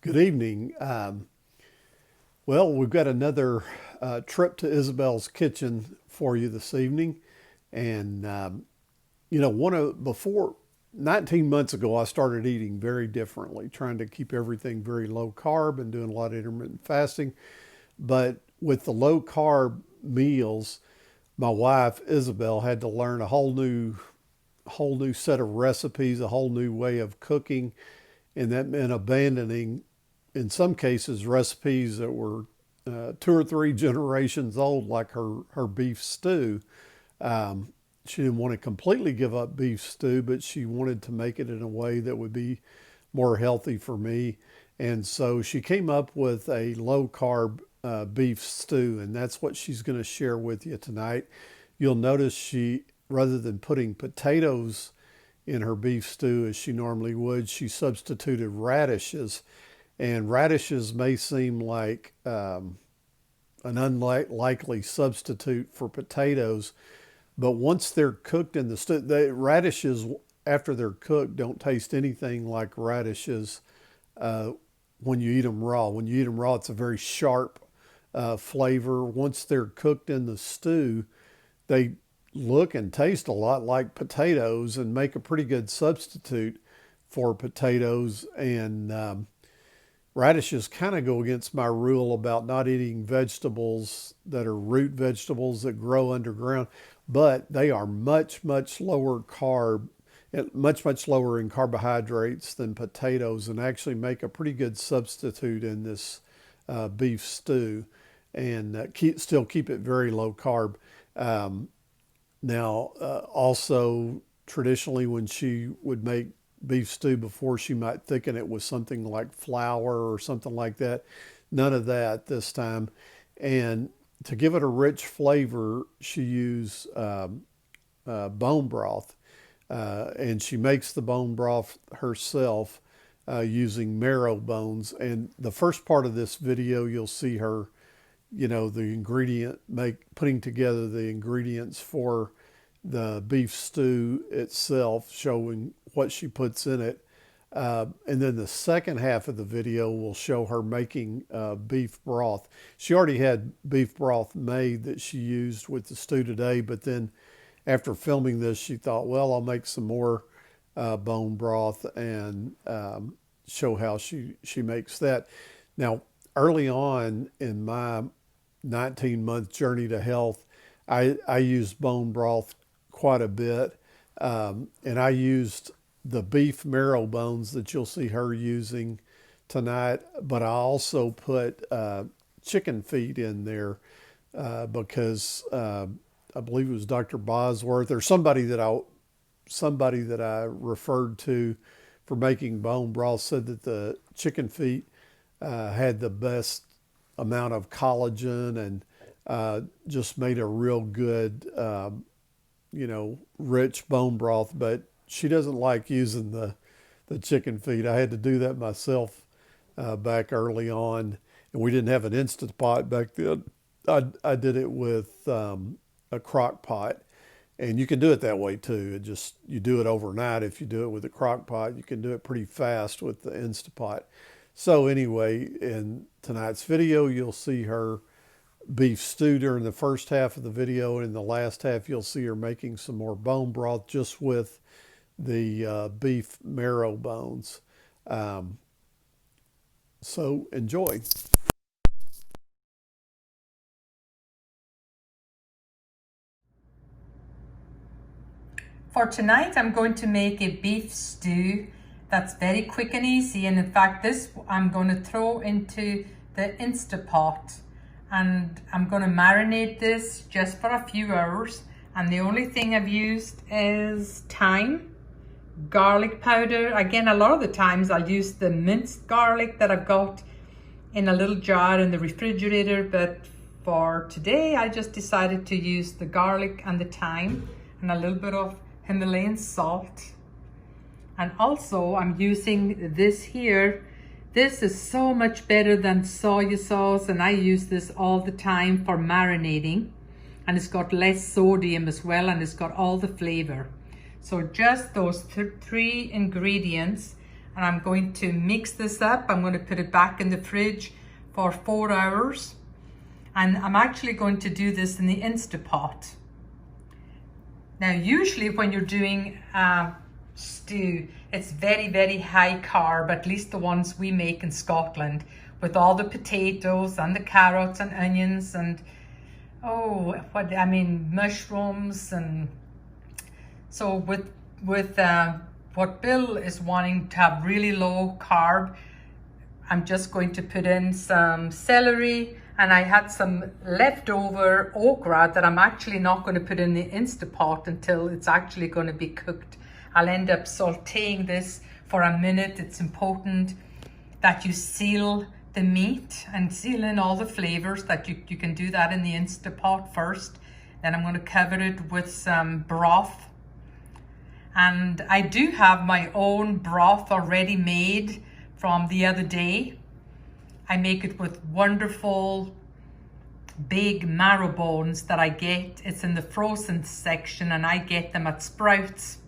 Good evening. Well, we've got another trip to Isabel's kitchen for you this evening. And, before 19 months ago, I started eating very differently, trying to keep everything very low carb and doing a lot of intermittent fasting. But with the low carb meals, my wife, Isabel, had to learn a whole new set of recipes, a whole new way of cooking. And that meant abandoning, in some cases, recipes that were two or three generations old, like her beef stew. She didn't want to completely give up beef stew, but she wanted to make it in a way that would be more healthy for me. And so she came up with a low carb beef stew, and that's what she's going to share with you tonight. You'll notice she, rather than putting potatoes in her beef stew as she normally would, she substituted radishes. And radishes may seem like an unlikely substitute for potatoes, but once they're cooked in the stew, radishes, after they're cooked, don't taste anything like radishes when you eat them raw. When you eat them raw, it's a very sharp flavor. Once they're cooked in the stew, they look and taste a lot like potatoes and make a pretty good substitute for potatoes. And radishes kind of go against my rule about not eating vegetables that are root vegetables that grow underground, but they are much, much lower carb, much lower in carbohydrates than potatoes, and actually make a pretty good substitute in this beef stew, and still keep it very low carb. Also, traditionally, when she would make beef stew before, she might thicken it with something like flour or something like that. None of that this time. And to give it a rich flavor, she used bone broth. And she makes the bone broth herself using marrow bones. And the first part of this video, you'll see her, putting together the ingredients for the beef stew itself, showing what she puts in it. And then the second half of the video will show her making beef broth. She already had beef broth made that she used with the stew today, but then after filming this, she thought, well, I'll make some more bone broth and show how she makes that. Now, early on in my 19-month journey to health, I used bone broth quite a bit. And I used the beef marrow bones that you'll see her using tonight, but I also put chicken feet in there because I believe it was Dr. Bosworth or somebody that I referred to for making bone broth said that the chicken feet had the best amount of collagen and just made a real good rich bone broth. But she doesn't like using the chicken feet. I had to do that myself back early on, and we didn't have an Instant Pot back then. I did it with a crock pot, and you can do it that way too. You do it overnight. If you do it with a crock pot, you can do it pretty fast with the Instant Pot. So anyway, in tonight's video, you'll see her beef stew during the first half of the video, and in the last half you'll see her making some more bone broth just with the beef marrow bones. So enjoy. For tonight, I'm going to make a beef stew that's very quick and easy, and in fact this I'm going to throw into the Instapot. And I'm going to marinate this just for a few hours. And the only thing I've used is thyme, garlic powder. Again, a lot of the times I'll use the minced garlic that I've got in a little jar in the refrigerator. But for today, I just decided to use the garlic and the thyme and a little bit of Himalayan salt. And also I'm using this here. This is so much better than soy sauce, and I use this all the time for marinating. And it's got less sodium as well, and it's got all the flavor. So just those three ingredients, and I'm going to mix this up. I'm going to put it back in the fridge for 4 hours, and I'm actually going to do this in the Instapot. Now, usually when you're doing stew, it's very, very high carb, at least the ones we make in Scotland, with all the potatoes and the carrots and onions and mushrooms. And so with what Bill is wanting to have really low carb, I'm just going to put in some celery, and I had some leftover okra that I'm actually not going to put in the Instapot until it's actually going to be cooked. I'll end up sauteing this for a minute. It's important that you seal the meat and seal in all the flavors. That you can do that in the Instapot first. Then I'm going to cover it with some broth. And I do have my own broth already made from the other day. I make it with wonderful big marrow bones that I get. It's in the frozen section, and I get them at Sprouts.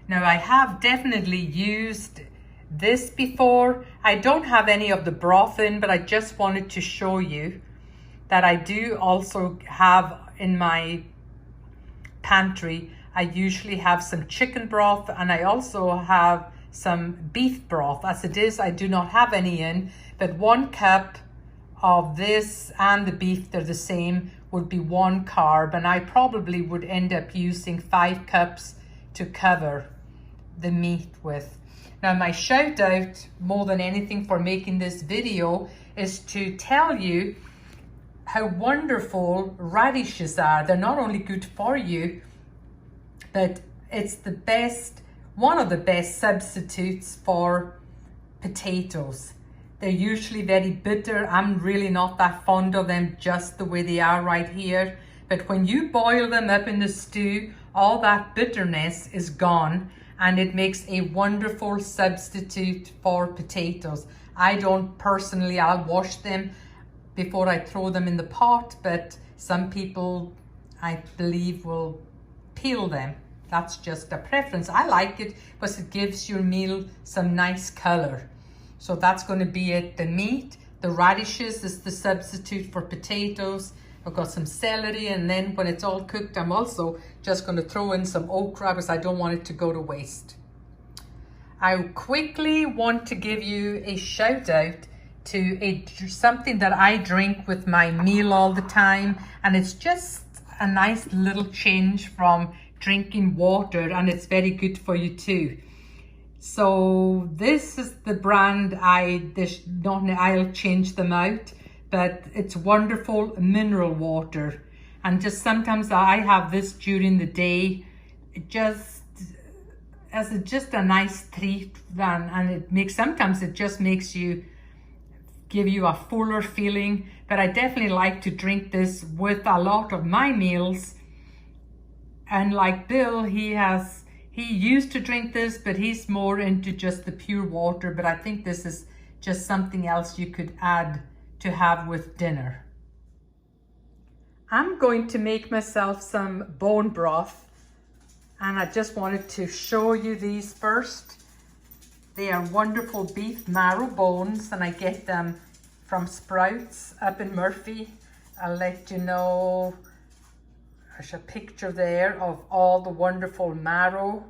Now, I have definitely used this before. I don't have any of the broth in, but I just wanted to show you that I do also have in my pantry. I usually have some chicken broth, and I also have some beef broth. As it is, I do not have any in, but 1 cup of this and the beef, they're the same, would be 1 carb, and I probably would end up using 5 cups to cover the meat with. Now, my shout out more than anything for making this video is to tell you how wonderful radishes are. They're not only good for you, but it's the best, one of the best substitutes for potatoes. They're usually very bitter. I'm really not that fond of them just the way they are right here. But when you boil them up in the stew, all that bitterness is gone, and it makes a wonderful substitute for potatoes. I don't personally, I'll wash them before I throw them in the pot, but some people, I believe, will peel them. That's just a preference. I like it because it gives your meal some nice color. So that's going to be it. The meat, the radishes is the substitute for potatoes. I've got some celery, and then when it's all cooked, I'm also just going to throw in some okra because I don't want it to go to waste. I quickly want to give you a shout out to something that I drink with my meal all the time, and it's just a nice little change from drinking water, and it's very good for you too. So this is the brand I'll change them out, but it's wonderful mineral water. And just sometimes I have this during the day, just a nice treat, and sometimes it just makes you, give you a fuller feeling. But I definitely like to drink this with a lot of my meals. And like Bill, he used to drink this, but he's more into just the pure water. But I think this is just something else you could add to have with dinner. I'm going to make myself some bone broth, and I just wanted to show you these first. They are wonderful beef marrow bones, and I get them from Sprouts up in Murphy. I'll let you know. There's a picture there of all the wonderful marrow.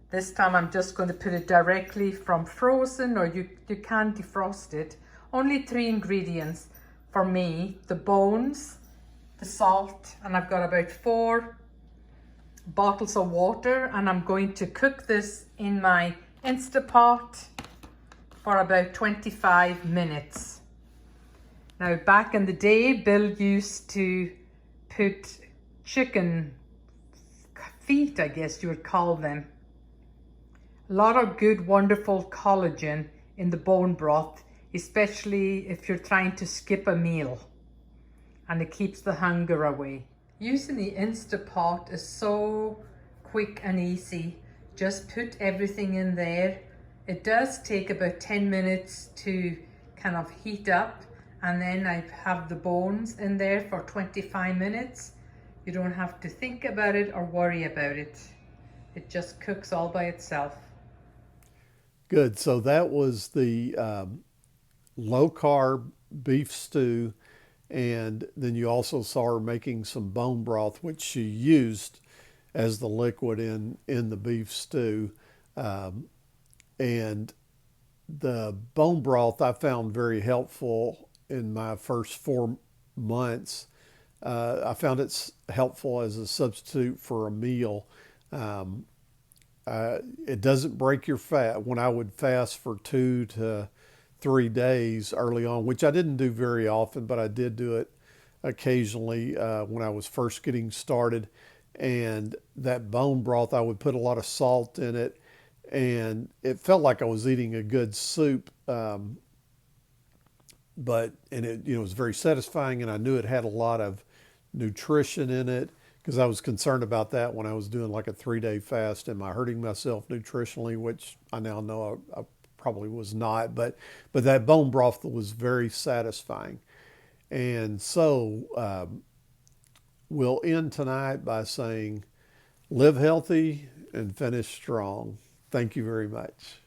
This time I'm just going to put it directly from frozen, or you can defrost it. Only 3 ingredients for me: the bones, the salt, and I've got about 4 bottles of water, and I'm going to cook this in my Instapot for about 25 minutes. Now, back in the day, Bill used to put chicken feet, I guess you would call them. A lot of good, wonderful collagen in the bone broth, especially if you're trying to skip a meal, and it keeps the hunger away. Using the Instapot is so quick and easy. Just put everything in there. It does take about 10 minutes to kind of heat up, and then I have the bones in there for 25 minutes. You don't have to think about it or worry about it. It just cooks all by itself. Good. So that was the low carb beef stew. And then you also saw her making some bone broth, which she used as the liquid in the beef stew. Um, and the bone broth I found very helpful in my first 4 months. I found it's helpful as a substitute for a meal. Um, it doesn't break your fat. When I would fast for 2 to 3 days early on, which I didn't do very often, but I did do it occasionally when I was first getting started. And that bone broth, I would put a lot of salt in it, and it felt like I was eating a good soup. But and it was very satisfying, and I knew it had a lot of nutrition in it because I was concerned about that when I was doing like a 3-day fast. Am I hurting myself nutritionally? Which I now know I probably was not, but that bone broth was very satisfying. And so we'll end tonight by saying, live healthy and finish strong. Thank you very much.